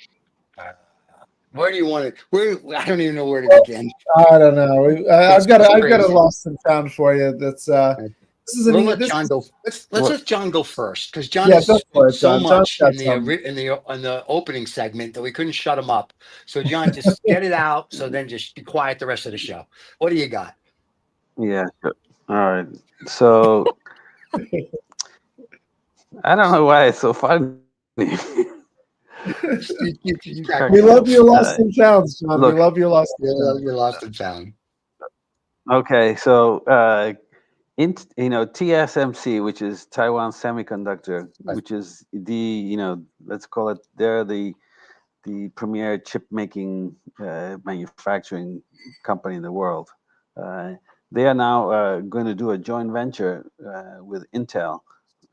Where do you want to? I don't even know where to begin. I don't know. I've got a lost and found for you. That's let John go. Let's let John go first, because John has so much in the opening segment that we couldn't shut him up. So John, just get it out. So then just be quiet the rest of the show. What do you got? Yeah. All right. So I don't know why it's so funny. We love your lost and founds, John. Look, we love your lost and found. Okay, so TSMC, which is Taiwan Semiconductor, which is let's call it, they're the premier chip making manufacturing company in the world. They are now going to do a joint venture with Intel,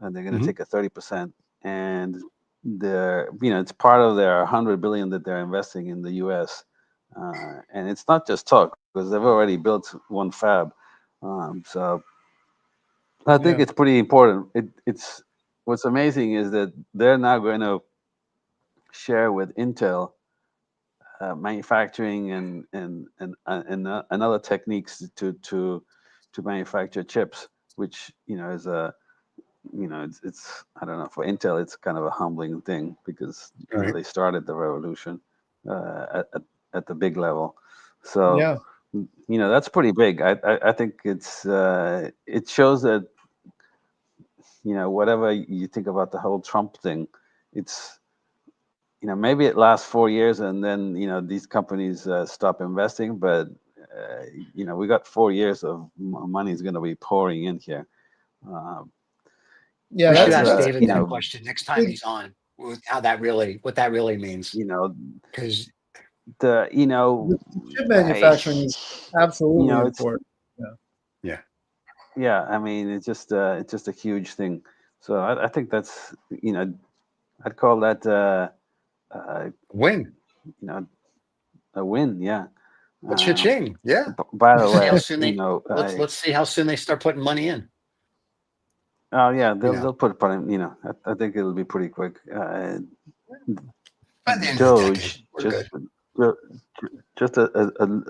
and they're going to take a 30%, and it's part of their $100 billion that they're investing in the U.S. And it's not just talk, because they've already built one fab. So I think it's pretty important. It's what's amazing is that they're now going to share with Intel manufacturing and other techniques to manufacture chips, which is it's I don't know, for Intel it's kind of a humbling thing, because they started the revolution at the big level. So that's pretty big. I think it shows that whatever you think about the whole Trump thing, it's maybe it lasts 4 years and then these companies stop investing, but we got 4 years of money is going to be pouring in here. We should ask David that question next time he's on, what that really means. Because the chip manufacturing is absolutely important. Yeah. I mean, it's just a huge thing. So I think that's I'd call that win. A win. Yeah. That's cha-ching. Yeah. By the way, let's see how soon they start putting money in. Oh yeah, they'll put it in. I think it'll be pretty quick. Doge, just a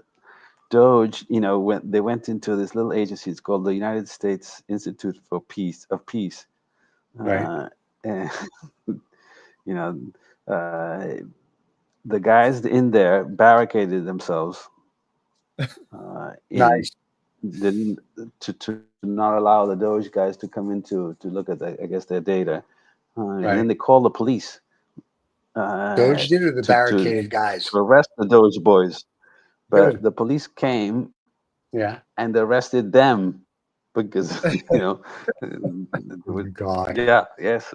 Doge. When they went into this little agency, it's called the United States Institute for Peace. Right. And the guys in there barricaded themselves. Nice. To not allow the Doge guys to come in to look at their data, and then they called the police. Doge did, or the barricaded guys to arrest the Doge boys, but the police came, and arrested them because God. Yeah, yes.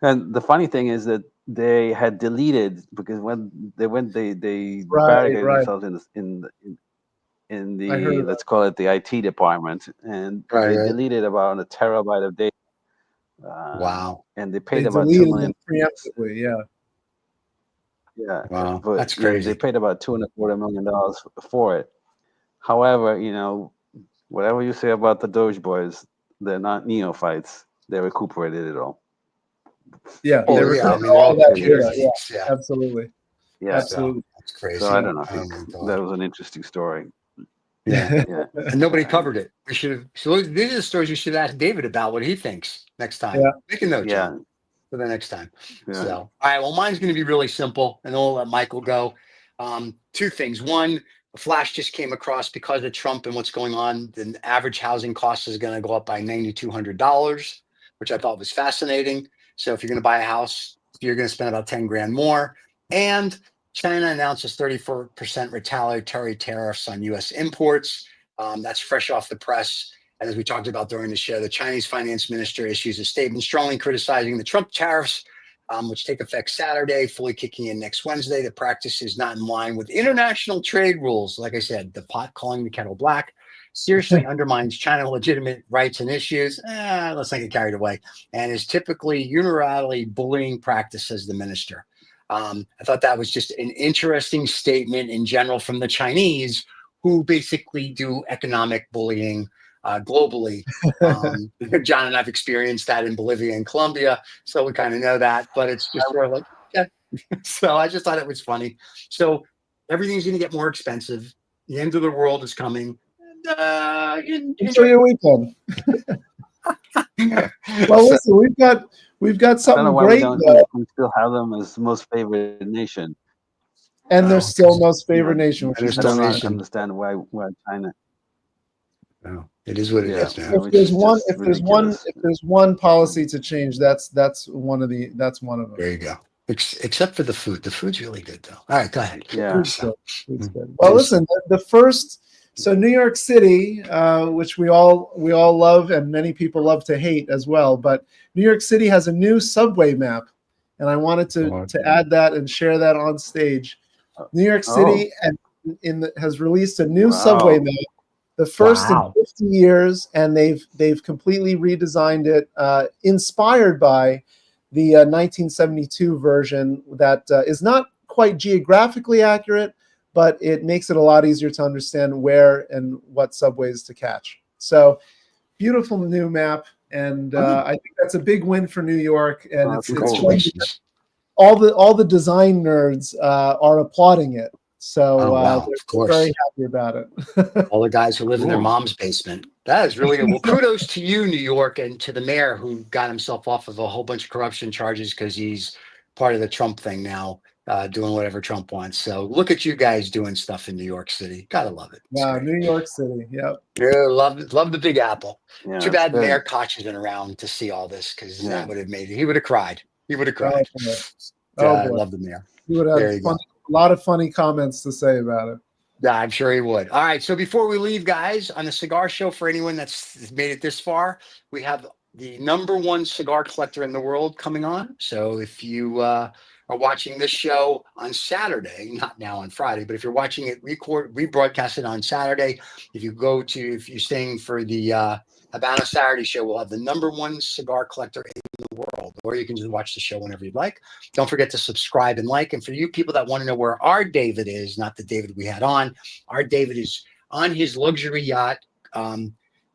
And the funny thing is that they had deleted, because when they went, they barricaded themselves in the let's call it the IT department, and they deleted about a terabyte of data. Wow. And they paid about $2 million. Preemptively, yeah. Wow. But, that's crazy. They paid about $2.25 million for it. However, whatever you say about the Doge boys, they're not neophytes. They recuperated it all. Yeah. Oh, they I mean, all that computer data. geeks, Absolutely. Yeah. Absolutely. That's crazy. So I don't know. I think that was an interesting story. Yeah. And nobody covered it. We should have. So these are the stories you should ask David about, what he thinks next time. Make a note, John, for the next time. So, all right. Well, mine's going to be really simple, and then we'll let Michael go. Two things. One, a flash just came across, because of Trump and what's going on, the average housing cost is going to go up by $9,200, which I thought was fascinating. So if you're going to buy a house, you're going to spend about 10 grand more. And China announces 34% retaliatory tariffs on U.S. imports. That's fresh off the press. And as we talked about during the show, the Chinese finance minister issues a statement strongly criticizing the Trump tariffs, which take effect Saturday, fully kicking in next Wednesday. The practice is not in line with international trade rules. Like I said, the pot calling the kettle black seriously undermines China's legitimate rights and issues. Let's not get carried away. And is typically unilaterally bullying practice, says the minister. I thought that was just an interesting statement in general from the Chinese, who basically do economic bullying globally. John and I've experienced that in Bolivia and Colombia, so we kind of know that, but it's just sort of like, So I just thought it was funny. So everything's going to get more expensive. The end of the world is coming. Enjoy your weekend. Well, listen, we've got something great. We still have them as most favored nation, and they're still most favored nation. Which I don't understand why China. No, it is what it is. If there's one policy to change, that's one of them. There you go. Except for the food. The food's really good, though. All right, go ahead. Yeah. Food's good. Well, listen, the first. So New York City, which we all love, and many people love to hate as well, but New York City has a new subway map, and I wanted to add that and share that on stage. New York City has released a new subway map, the first in 50 years, and they've completely redesigned it, inspired by the 1972 version that is not quite geographically accurate, but it makes it a lot easier to understand where and what subways to catch. So beautiful new map. And I think that's a big win for New York. And it's fun because all the design nerds are applauding it. So they're very happy about it. All the guys who live in their mom's basement. That is really good. Well, kudos to you, New York, and to the mayor who got himself off of a whole bunch of corruption charges because he's part of the Trump thing now, doing whatever Trump wants. So look at you guys doing stuff in New York City. Gotta love it. Yeah, New York City. Yep. Yeah, love the Big Apple. Yeah, too bad Mayor Koch isn't around to see all this because that would have made it. He would have cried. He would have cried. I love the mayor. He would have a lot of funny comments to say about it. Yeah, I'm sure he would. All right. So before we leave, guys, on the cigar show, for anyone that's made it this far, we have the #1 cigar collector in the world coming on. So if you are watching this show on Saturday, not now on Friday, but if you're watching it rebroadcasted on Saturday, if you're staying for the Habana Saturday show, we'll have the #1 cigar collector in the world, or you can just watch the show whenever you'd like. Don't forget to subscribe and like. And for you people that want to know where our David is, not the David we had on, our David is on his luxury yacht,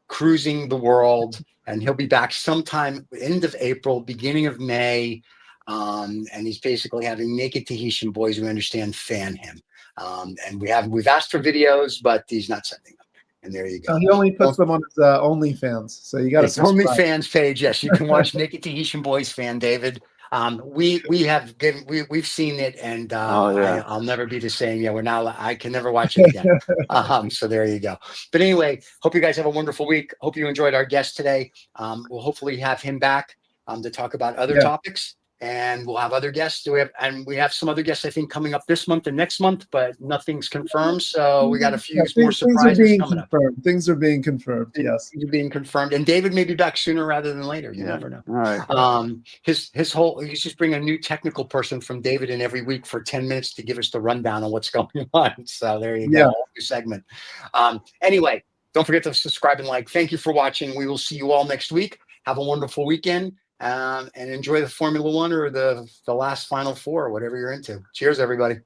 cruising the world, and he'll be back sometime end of April, beginning of May. And he's basically having naked Tahitian boys, we understand, fan him. And we've asked for videos, but he's not sending them. And there you go. He only puts them on his OnlyFans, so you got to. It's OnlyFans page. Yes, you can watch Naked Tahitian Boys fan, David. We've seen it, and I'll never be the same. Yeah, I can never watch it again. So there you go. But anyway, hope you guys have a wonderful week. Hope you enjoyed our guest today. We'll hopefully have him back to talk about other topics. And we'll have other guests. We have some other guests, I think, coming up this month and next month, but nothing's confirmed. So we got a few more surprises coming up. Things are being confirmed. Yes, things are being confirmed. And David may be back sooner rather than later. You never know. All right. He's just bringing a new technical person from David in every week for 10 minutes to give us the rundown on what's going on. So there you go. New segment. Anyway, don't forget to subscribe and like. Thank you for watching. We will see you all next week. Have a wonderful weekend. And enjoy the Formula One or the last Final Four, or whatever you're into. Cheers, everybody.